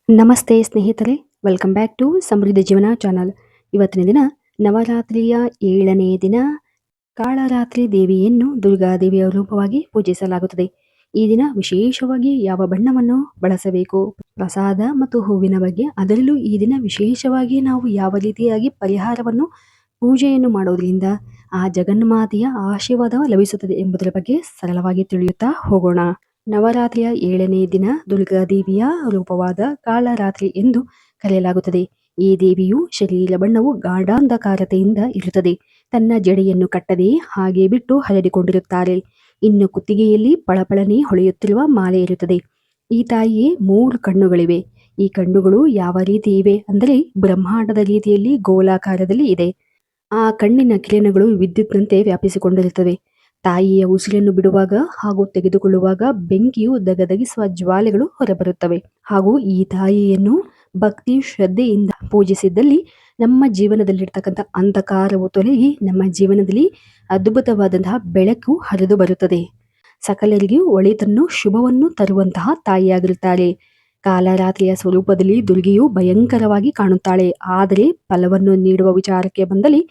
ನಮಸ್ತೆ ಸ್ನೇಹಿತರೆ, welcome back to ಸಮೃದ್ಧ ಜೀವನ ಚಾನಲ್. ಇವತ್ತಿನ ದಿನ ನವರಾತ್ರಿಯ 7ನೇ ದಿನ ಕಾಳರಾತ್ರಿ ದೇವಿಯನ್ನು ದುರ್ಗಾದೇವಿಯ ರೂಪವಾಗಿ ಪೂಜಿಸಲಾಗುತ್ತದೆ. ಈ ದಿನ ವಿಶೇಷವಾಗಿ ಯಾವ ಬಣ್ಣವನ್ನು ಬಳಸಬೇಕು, ಪ್ರಸಾದ ಮತ್ತು ಹೂವಿನ ಬಗ್ಗೆ, ಅದರಲ್ಲೂ ಈ ದಿನ ವಿಶೇಷವಾಗಿ ನಾವು ಯಾವ ರೀತಿಯಾಗಿ ಪರಿಹಾರವನ್ನು ಪೂಜೆಯನ್ನು ಮಾಡೋದ್ರಿಂದ ಆ ಜಗನ್ಮಾತೆಯ ಆಶೀರ್ವಾದ ಲಭಿಸುತ್ತದೆ ಎಂಬುದರ ಬಗ್ಗೆ ಸರಳವಾಗಿ ತಿಳಿಯುತ್ತಾ ಹೋಗೋಣ. ನವರಾತ್ರಿಯ 7ನೇ ದಿನ ದುರ್ಗಾದೇವಿಯ ರೂಪವಾದ ಕಾಳರಾತ್ರಿ ಎಂದು ಕರೆಯಲಾಗುತ್ತದೆ. ಈ ದೇವಿಯು ಶರೀರ ಬಣ್ಣವು ಗಾಢಾಂಧಕಾರತೆಯಿಂದ ಇರುತ್ತದೆ. ತನ್ನ ಜಡೆಯನ್ನು ಕಟ್ಟದೆ ಹಾಗೆ ಬಿಟ್ಟು ಹರಡಿಕೊಂಡಿರುತ್ತಾರೆ. ಇನ್ನು ಕುತ್ತಿಗೆಯಲ್ಲಿ ಪಳಪಳನೆ ಹೊಳೆಯುತ್ತಿರುವ ಮಾಲೆ ಇರುತ್ತದೆ. ಈ ತಾಯಿಗೆ 3 ಕಣ್ಣುಗಳಿವೆ. ಈ ಕಣ್ಣುಗಳು ಯಾವ ರೀತಿ ಇವೆ ಅಂದರೆ ಬ್ರಹ್ಮಾಂಡದ ರೀತಿಯಲ್ಲಿ ಗೋಲಾಕಾರದಲ್ಲಿ ಇದೆ. ಆ ಕಣ್ಣಿನ ಕಿರಣಗಳು ವಿದ್ಯುತ್ನಂತೆ ವ್ಯಾಪಿಸಿಕೊಂಡಿರುತ್ತವೆ. ತಾಯಿಯ ಉಸಿರನ್ನು ಬಿಡುವಾಗ ಹಾಗೂ ತೆಗೆದುಕೊಳ್ಳುವಾಗ ಬೆಂಕಿಯು ದಗದಗಿಸುವ ಜ್ವಾಲೆಗಳು ಹೊರಬರುತ್ತವೆ. ಹಾಗೂ ಈ ತಾಯಿಯನ್ನು ಭಕ್ತಿ ಶ್ರದ್ಧೆಯಿಂದ ಪೂಜಿಸಿದ್ದಲ್ಲಿ ನಮ್ಮ ಜೀವನದಲ್ಲಿರ್ತಕ್ಕಂಥ ಅಂಧಕಾರವು ತೊಲಗಿ ನಮ್ಮ ಜೀವನದಲ್ಲಿ ಅದ್ಭುತವಾದಂತಹ ಬೆಳಕು ಹರಿದು ಬರುತ್ತದೆ. ಸಕಲರಿಗೂ ಒಳಿತನ್ನು ಶುಭವನ್ನು ತರುವಂತಹ ತಾಯಿಯಾಗಿರುತ್ತಾರೆ. ಕಾಲರಾತ್ರಿಯ ಸ್ವರೂಪದಲ್ಲಿ ದುರ್ಗೆಯು ಭಯಂಕರವಾಗಿ ಕಾಣುತ್ತಾಳೆ. ಆದರೆ ಫಲವನ್ನು ನೀಡುವ ವಿಚಾರಕ್ಕೆ ಬಂದಲ್ಲಿ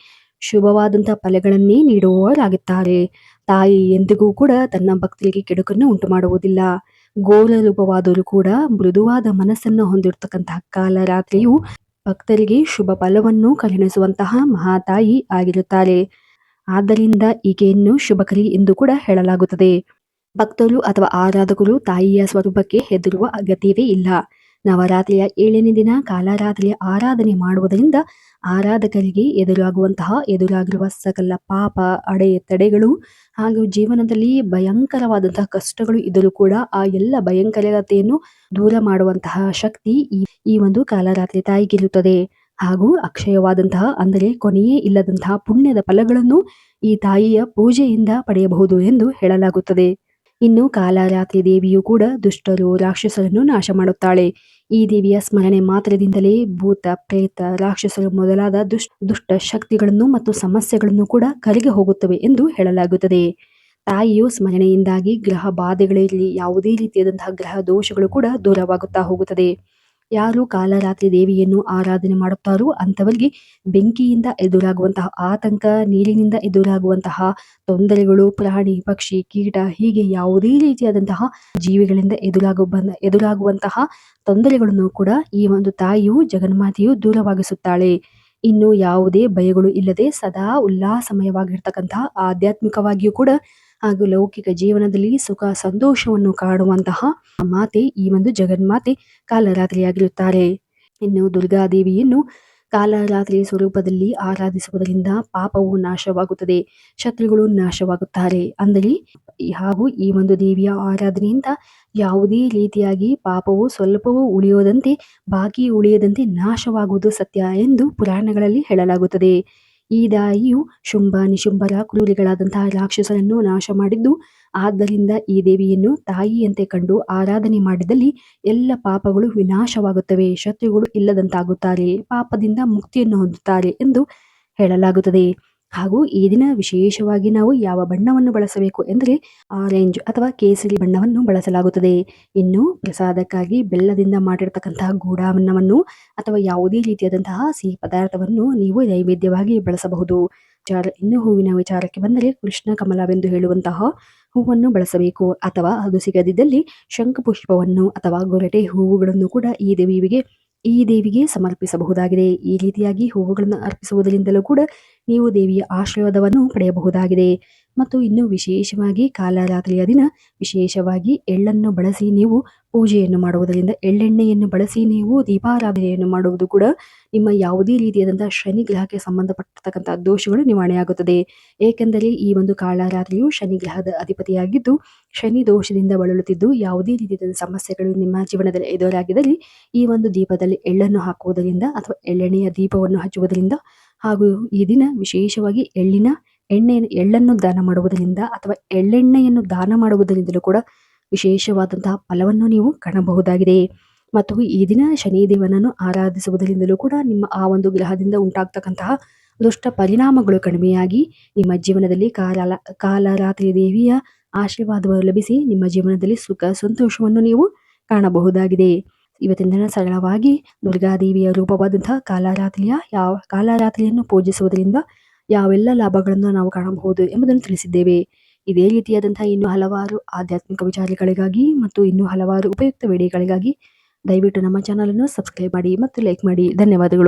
ಶುಭವಾದಂತಹ ಫಲಗಳನ್ನೇ ನೀಡುವವರಾಗುತ್ತಾರೆ. ತಾಯಿ ಎಂದಿಗೂ ಕೂಡ ತನ್ನ ಭಕ್ತರಿಗೆ ಕೆಡುಕನ್ನು ಉಂಟು ಮಾಡುವುದಿಲ್ಲ. ಗೋಲ ರೂಪವಾದರೂ ಕೂಡ ಮೃದುವಾದ ಮನಸ್ಸನ್ನು ಹೊಂದಿರತಕ್ಕಂತಹ ಕಾಲರಾತ್ರಿಯು ಭಕ್ತರಿಗೆ ಶುಭ ಫಲವನ್ನು ಕರುಣಿಸುವಂತಹ ಮಹಾತಾಯಿ ಆಗಿರುತ್ತಾರೆ. ಆದ್ದರಿಂದ ಈಕೆಯನ್ನು ಶುಭಕರಿ ಎಂದು ಕೂಡ ಹೇಳಲಾಗುತ್ತದೆ. ಭಕ್ತರು ಅಥವಾ ಆರಾಧಕರು ತಾಯಿಯ ಸ್ವರೂಪಕ್ಕೆ ಹೆದರುವ ಅಗತ್ಯವೇ ಇಲ್ಲ. ನವರಾತ್ರಿಯ 7ನೇ ದಿನ ಕಾಲರಾತ್ರಿಯ ಆರಾಧನೆ ಮಾಡುವುದರಿಂದ ಆರಾಧಕರಿಗೆ ಎದುರಾಗಿರುವ ಸಕಲ ಪಾಪ ಅಡೆತಡೆಗಳು ಹಾಗೂ ಜೀವನದಲ್ಲಿ ಭಯಂಕರವಾದಂತಹ ಕಷ್ಟಗಳು ಇದ್ದರೂ ಕೂಡ ಆ ಎಲ್ಲ ಭಯಂಕರತೆಯನ್ನು ದೂರ ಮಾಡುವಂತಹ ಶಕ್ತಿ ಈ ಒಂದು ಕಾಲರಾತ್ರಿ ತಾಯಿಗಿರುತ್ತದೆ. ಹಾಗೂ ಅಕ್ಷಯವಾದಂತಹ ಅಂದರೆ ಕೊನೆಯೇ ಇಲ್ಲದಂತಹ ಪುಣ್ಯದ ಫಲಗಳನ್ನು ಈ ತಾಯಿಯ ಪೂಜೆಯಿಂದ ಪಡೆಯಬಹುದು ಎಂದು ಹೇಳಲಾಗುತ್ತದೆ. ಇನ್ನು ಕಾಲರಾತ್ರಿ ದೇವಿಯು ಕೂಡ ದುಷ್ಟರು ರಾಕ್ಷಸರನ್ನು ನಾಶ ಮಾಡುತ್ತಾಳೆ. ಈ ದೇವಿಯ ಸ್ಮರಣೆ ಮಾತ್ರದಿಂದಲೇ ಭೂತ ಪ್ರೇತ ರಾಕ್ಷಸರು ಮೊದಲಾದ ದುಷ್ಟ ಶಕ್ತಿಗಳನ್ನು ಮತ್ತು ಸಮಸ್ಯೆಗಳನ್ನು ಕೂಡ ಕರಗಿ ಹೋಗುತ್ತವೆ ಎಂದು ಹೇಳಲಾಗುತ್ತದೆ. ತಾಯಿಯು ಸ್ಮರಣೆಯಿಂದಾಗಿ ಗ್ರಹ ಬಾಧೆಗಳಿರಲಿ ಯಾವುದೇ ರೀತಿಯಾದಂತಹ ಗ್ರಹ ದೋಷಗಳು ಕೂಡ ದೂರವಾಗುತ್ತಾ ಹೋಗುತ್ತದೆ. ಯಾರು ಕಾಲರಾತ್ರಿ ದೇವಿಯನ್ನು ಆರಾಧನೆ ಮಾಡುತ್ತಾರೋ ಅಂಥವರಿಗೆ ಬೆಂಕಿಯಿಂದ ಎದುರಾಗುವಂತಹ ಆತಂಕ, ನೀರಿನಿಂದ ಎದುರಾಗುವಂತಹ ತೊಂದರೆಗಳು, ಪ್ರಾಣಿ ಪಕ್ಷಿ ಕೀಟ ಹೀಗೆ ಯಾವುದೇ ರೀತಿಯಾದಂತಹ ಜೀವಿಗಳಿಂದ ಎದುರಾಗುವಂತಹ ತೊಂದರೆಗಳನ್ನು ಕೂಡ ಈ ಒಂದು ತಾಯಿಯು ಜಗನ್ಮಾತೆಯು ದೂರವಾಗಿಸುತ್ತಾಳೆ. ಇನ್ನು ಯಾವುದೇ ಭಯಗಳು ಇಲ್ಲದೆ ಸದಾ ಉಲ್ಲಾಸಮಯವಾಗಿರ್ತಕ್ಕಂತಹ ಆಧ್ಯಾತ್ಮಿಕವಾಗಿಯೂ ಕೂಡ ಹಾಗೂ ಲೌಕಿಕ ಜೀವನದಲ್ಲಿ ಸುಖ ಸಂತೋಷವನ್ನು ಕಾಣುವಂತಹ ಮಾತೆ ಈ ಒಂದು ಜಗನ್ಮಾತೆ ಕಾಲರಾತ್ರಿಯಾಗಿರುತ್ತಾರೆ. ಇನ್ನು ದುರ್ಗಾದೇವಿಯನ್ನು ಕಾಲರಾತ್ರಿ ಸ್ವರೂಪದಲ್ಲಿ ಆರಾಧಿಸುವುದರಿಂದ ಪಾಪವು ನಾಶವಾಗುತ್ತದೆ, ಶತ್ರುಗಳು ನಾಶವಾಗುತ್ತಾರೆ. ಅಂದರೆ ಹಾಗೂ ಈ ಒಂದು ದೇವಿಯ ಆರಾಧನೆಯಿಂದ ಯಾವುದೇ ರೀತಿಯಾಗಿ ಪಾಪವು ಸ್ವಲ್ಪವೂ ಬಾಕಿ ಉಳಿಯದಂತೆ ನಾಶವಾಗುವುದು ಸತ್ಯ ಎಂದು ಪುರಾಣಗಳಲ್ಲಿ ಹೇಳಲಾಗುತ್ತದೆ. ಈ ತಾಯಿಯು ಶುಂಭ ನಿಶುಂಭರ ಕ್ರೂರಿಗಳಾದಂತಹ ರಾಕ್ಷಸರನ್ನು ನಾಶ ಮಾಡಿದ್ದು, ಆದ್ದರಿಂದ ಈ ದೇವಿಯನ್ನು ತಾಯಿಯಂತೆ ಕಂಡು ಆರಾಧನೆ ಮಾಡಿದಲ್ಲಿ ಎಲ್ಲ ಪಾಪಗಳು ವಿನಾಶವಾಗುತ್ತವೆ, ಶತ್ರುಗಳು ಇಲ್ಲದಂತಾಗುತ್ತಾರೆ, ಪಾಪದಿಂದ ಮುಕ್ತಿಯನ್ನು ಹೊಂದುತ್ತಾರೆ ಎಂದು ಹೇಳಲಾಗುತ್ತದೆ. ಹಾಗೂ ಈ ದಿನ ವಿಶೇಷವಾಗಿ ನಾವು ಯಾವ ಬಣ್ಣವನ್ನು ಬಳಸಬೇಕು ಎಂದರೆ ಆರೆಂಜ್ ಅಥವಾ ಕೇಸರಿ ಬಣ್ಣವನ್ನು ಬಳಸಲಾಗುತ್ತದೆ. ಇನ್ನು ಪ್ರಸಾದಕ್ಕಾಗಿ ಬೆಲ್ಲದಿಂದ ಮಾಡಿರ್ತಕ್ಕಂತಹ ಗೂಡಾನ್ನವನ್ನು ಅಥವಾ ಯಾವುದೇ ರೀತಿಯಾದಂತಹ ಸಿಹಿ ಪದಾರ್ಥವನ್ನು ನೀವು ನೈವೇದ್ಯವಾಗಿ ಬಳಸಬಹುದು. ಇನ್ನು ಹೂವಿನ ವಿಚಾರಕ್ಕೆ ಬಂದರೆ ಕೃಷ್ಣ ಕಮಲವೆಂದು ಹೇಳುವಂತಹ ಹೂವನ್ನು ಬಳಸಬೇಕು. ಅಥವಾ ಅದು ಸಿಗದಿದ್ದಲ್ಲಿ ಶಂಖಪುಷ್ಪವನ್ನು ಅಥವಾ ಗೊರಟೆ ಹೂವುಗಳನ್ನು ಕೂಡ ಈ ದೇವಿಗೆ ಸಮರ್ಪಿಸಬಹುದಾಗಿದೆ. ಈ ರೀತಿಯಾಗಿ ಹೂವುಗಳನ್ನು ಅರ್ಪಿಸುವುದರಿಂದಲೂ ಕೂಡ ನೀವು ದೇವಿಯ ಆಶೀರ್ವಾದವನ್ನು ಪಡೆಯಬಹುದಾಗಿದೆ. ಮತ್ತು ಇನ್ನು ವಿಶೇಷವಾಗಿ ಕಾಲರಾತ್ರಿಯ ದಿನ ವಿಶೇಷವಾಗಿ ಎಳ್ಳನ್ನು ಬಳಸಿ ನೀವು ಪೂಜೆಯನ್ನು ಮಾಡುವುದರಿಂದ, ಎಳ್ಳೆಣ್ಣೆಯನ್ನು ಬಳಸಿ ನೀವು ದೀಪಾರಾಧನೆಯನ್ನು ಮಾಡುವುದು ಕೂಡ ನಿಮ್ಮ ಯಾವುದೇ ರೀತಿಯಾದಂತಹ ಶನಿ ಗ್ರಹಕ್ಕೆ ಸಂಬಂಧಪಟ್ಟತಕ್ಕಂತಹ ದೋಷಗಳು ನಿವಾರಣೆಯಾಗುತ್ತದೆ. ಏಕೆಂದರೆ ಈ ಒಂದು ಕಾಲರಾತ್ರಿಯು ಶನಿ ಗ್ರಹದ ಅಧಿಪತಿಯಾಗಿದ್ದು ಶನಿ ದೋಷದಿಂದ ಬಳಲುತ್ತಿದ್ದು ಯಾವುದೇ ರೀತಿಯಾದ ಸಮಸ್ಯೆಗಳು ನಿಮ್ಮ ಜೀವನದಲ್ಲಿ ಎದುರಾಗಿದ್ದಲ್ಲಿ ಈ ಒಂದು ದೀಪದಲ್ಲಿ ಎಳ್ಳನ್ನು ಹಾಕುವುದರಿಂದ ಅಥವಾ ಎಳ್ಳೆಣ್ಣೆಯ ದೀಪವನ್ನು ಹಚ್ಚುವುದರಿಂದ ಹಾಗೂ ಈ ದಿನ ವಿಶೇಷವಾಗಿ ಎಳ್ಳನ್ನು ದಾನ ಮಾಡುವುದರಿಂದ ಅಥವಾ ಎಳ್ಳೆಣ್ಣೆಯನ್ನು ದಾನ ಮಾಡುವುದರಿಂದಲೂ ಕೂಡ ವಿಶೇಷವಾದಂತಹ ಫಲವನ್ನು ನೀವು ಕಾಣಬಹುದಾಗಿದೆ. ಮತ್ತು ಈ ದಿನ ಶನಿದೇವನನ್ನು ಆರಾಧಿಸುವುದರಿಂದಲೂ ಕೂಡ ನಿಮ್ಮ ಆ ಒಂದು ಗ್ರಹದಿಂದ ಉಂಟಾಗ್ತಕ್ಕಂತಹ ದುಷ್ಟ ಪರಿಣಾಮಗಳು ಕಡಿಮೆಯಾಗಿ ನಿಮ್ಮ ಜೀವನದಲ್ಲಿ ಕಾಲರಾತ್ರಿ ದೇವಿಯ ಆಶೀರ್ವಾದವನ್ನು ಲಭಿಸಿ ನಿಮ್ಮ ಜೀವನದಲ್ಲಿ ಸುಖ ಸಂತೋಷವನ್ನು ನೀವು ಕಾಣಬಹುದಾಗಿದೆ. ಇವತ್ತಿನ ದಿನ ಸರಳವಾಗಿ ದುರ್ಗಾದೇವಿಯ ರೂಪವಾದಂತಹ ಕಾಲರಾತ್ರಿಯನ್ನು ಪೂಜಿಸುವುದರಿಂದ ಯಾವೆಲ್ಲ ಲಾಭಗಳನ್ನು ನಾವು ಕಾಣಬಹುದು ಎಂಬುದನ್ನು ತಿಳಿಸಿದ್ದೇವೆ. ಇದೇ ರೀತಿಯಾದಂತಹ ಇನ್ನೂ ಹಲವಾರು ಆಧ್ಯಾತ್ಮಿಕ ವಿಚಾರಗಳಿಗಾಗಿ ಮತ್ತು ಇನ್ನೂ ಹಲವಾರು ಉಪಯುಕ್ತ ವಿಡಿಯೋಗಳಿಗಾಗಿ ದಯವಿಟ್ಟು ನಮ್ಮ ಚಾನಲ್ ಅನ್ನು ಸಬ್ಸ್ಕ್ರೈಬ್ ಮಾಡಿ ಮತ್ತು ಲೈಕ್ ಮಾಡಿ. ಧನ್ಯವಾದಗಳು.